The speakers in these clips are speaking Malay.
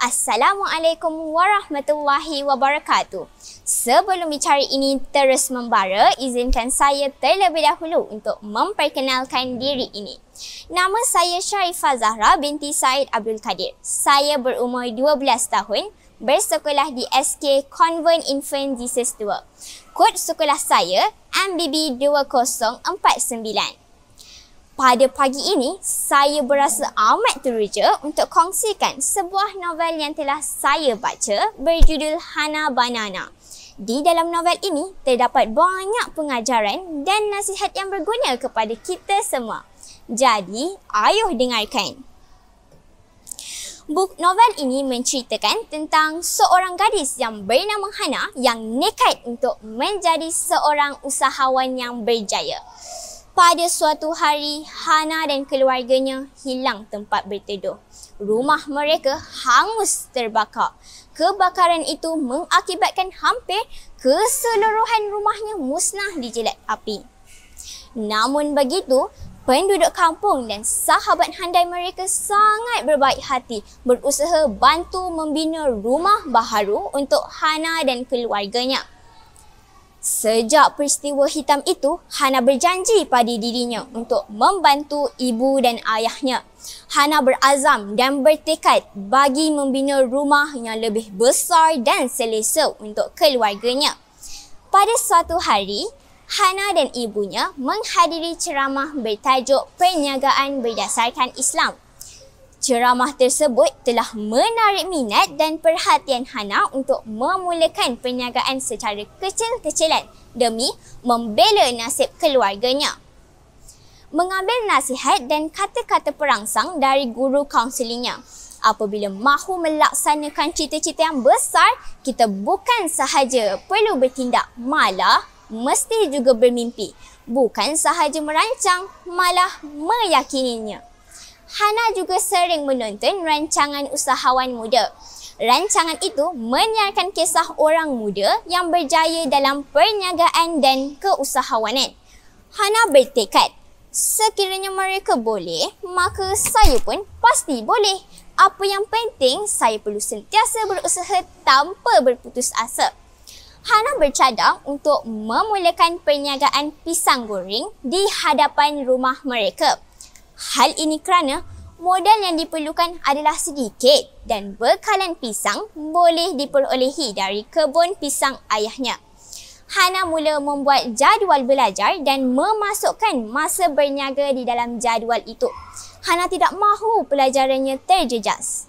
Assalamualaikum warahmatullahi wabarakatuh. Sebelum bicara ini terus membara, izinkan saya terlebih dahulu untuk memperkenalkan diri ini. Nama saya Sharifah Zahra binti Said Abdul Kadir. Saya berumur 12 tahun, bersekolah di SK Convent Infant Jesus 2. Kod sekolah saya MBB 2049. Pada pagi ini, saya berasa amat teruja untuk kongsikan sebuah novel yang telah saya baca berjudul Hana Banana. Di dalam novel ini, terdapat banyak pengajaran dan nasihat yang berguna kepada kita semua. Jadi, ayuh dengarkan. Buku novel ini menceritakan tentang seorang gadis yang bernama Hana yang nekat untuk menjadi seorang usahawan yang berjaya. Pada suatu hari, Hana dan keluarganya hilang tempat berteduh. Rumah mereka hangus terbakar. Kebakaran itu mengakibatkan hampir keseluruhan rumahnya musnah dijelat api. Namun begitu, penduduk kampung dan sahabat handai mereka sangat berbaik hati berusaha bantu membina rumah baharu untuk Hana dan keluarganya. Sejak peristiwa hitam itu, Hana berjanji pada dirinya untuk membantu ibu dan ayahnya. Hana berazam dan bertekad bagi membina rumah yang lebih besar dan selesa untuk keluarganya. Pada suatu hari, Hana dan ibunya menghadiri ceramah bertajuk Perniagaan Berdasarkan Islam. Ceramah tersebut telah menarik minat dan perhatian Hana untuk memulakan perniagaan secara kecil-kecilan demi membela nasib keluarganya. Mengambil nasihat dan kata-kata perangsang dari guru kaunselingnya. Apabila mahu melaksanakan cita-cita yang besar, kita bukan sahaja perlu bertindak, malah mesti juga bermimpi. Bukan sahaja merancang, malah meyakininya. Hana juga sering menonton rancangan usahawan muda. Rancangan itu menyiarkan kisah orang muda yang berjaya dalam perniagaan dan keusahawanan. Hana bertekad, sekiranya mereka boleh, maka saya pun pasti boleh. Apa yang penting, saya perlu sentiasa berusaha tanpa berputus asa. Hana bercadang untuk memulakan perniagaan pisang goreng di hadapan rumah mereka. Hal ini kerana modal yang diperlukan adalah sedikit dan bekalan pisang boleh diperolehi dari kebun pisang ayahnya. Hana mula membuat jadual belajar dan memasukkan masa berniaga di dalam jadual itu. Hana tidak mahu pelajarannya terjejas.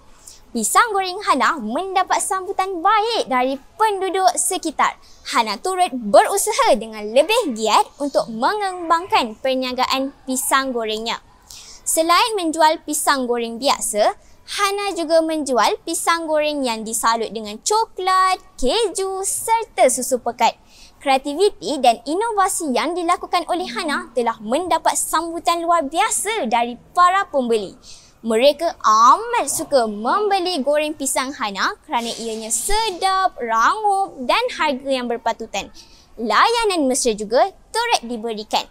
Pisang goreng Hana mendapat sambutan baik dari penduduk sekitar. Hana turut berusaha dengan lebih giat untuk mengembangkan perniagaan pisang gorengnya. Selain menjual pisang goreng biasa, Hana juga menjual pisang goreng yang disalut dengan coklat, keju serta susu pekat. Kreativiti dan inovasi yang dilakukan oleh Hana telah mendapat sambutan luar biasa dari para pembeli. Mereka amat suka membeli goreng pisang Hana kerana ianya sedap, rangup dan harga yang berpatutan. Layanan mesra juga turut diberikan.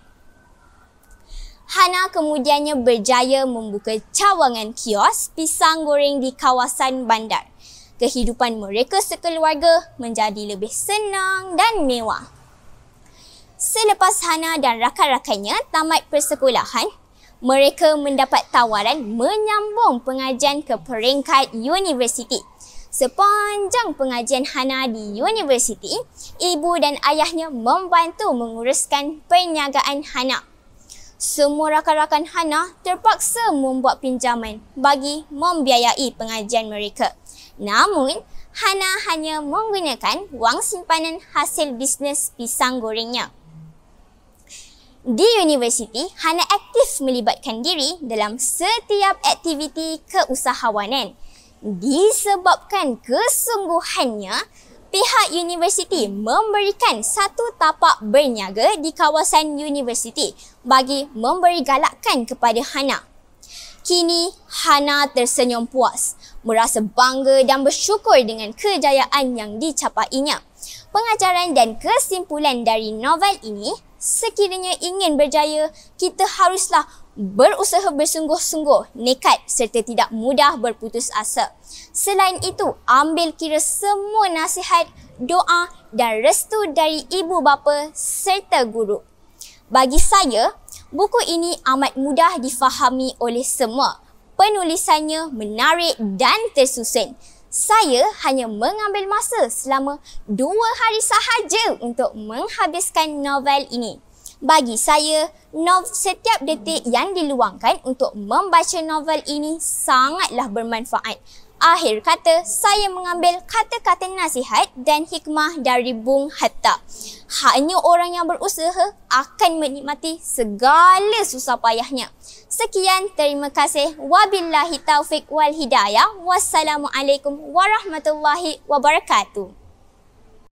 Hana kemudiannya berjaya membuka cawangan kios pisang goreng di kawasan bandar. Kehidupan mereka sekeluarga menjadi lebih senang dan mewah. Selepas Hana dan rakan-rakannya tamat persekolahan, mereka mendapat tawaran menyambung pengajian ke peringkat universiti. Sepanjang pengajian Hana di universiti, ibu dan ayahnya membantu menguruskan perniagaan Hana. Semua rakan-rakan Hana terpaksa membuat pinjaman bagi membiayai pengajian mereka. Namun, Hana hanya menggunakan wang simpanan hasil bisnes pisang gorengnya. Di universiti, Hana aktif melibatkan diri dalam setiap aktiviti keusahawanan. Disebabkan kesungguhannya, pihak universiti memberikan satu tapak berniaga di kawasan universiti bagi memberi galakan kepada Hana. Kini, Hana tersenyum puas, merasa bangga dan bersyukur dengan kejayaan yang dicapainya. Pengajaran dan kesimpulan dari novel ini, sekiranya ingin berjaya, kita haruslah berusaha bersungguh-sungguh, nekat serta tidak mudah berputus asa. Selain itu, ambil kira semua nasihat, doa dan restu dari ibu bapa serta guru. Bagi saya, buku ini amat mudah difahami oleh semua. Penulisannya menarik dan tersusun. Saya hanya mengambil masa selama 2 hari sahaja untuk menghabiskan novel ini. Bagi saya, setiap detik yang diluangkan untuk membaca novel ini sangatlah bermanfaat. Akhir kata, saya mengambil kata-kata nasihat dan hikmah dari Bung Hatta. Hanya orang yang berusaha akan menikmati segala susah payahnya. Sekian, terima kasih. Wabillahi taufik wal hidayah. Wassalamualaikum warahmatullahi wabarakatuh.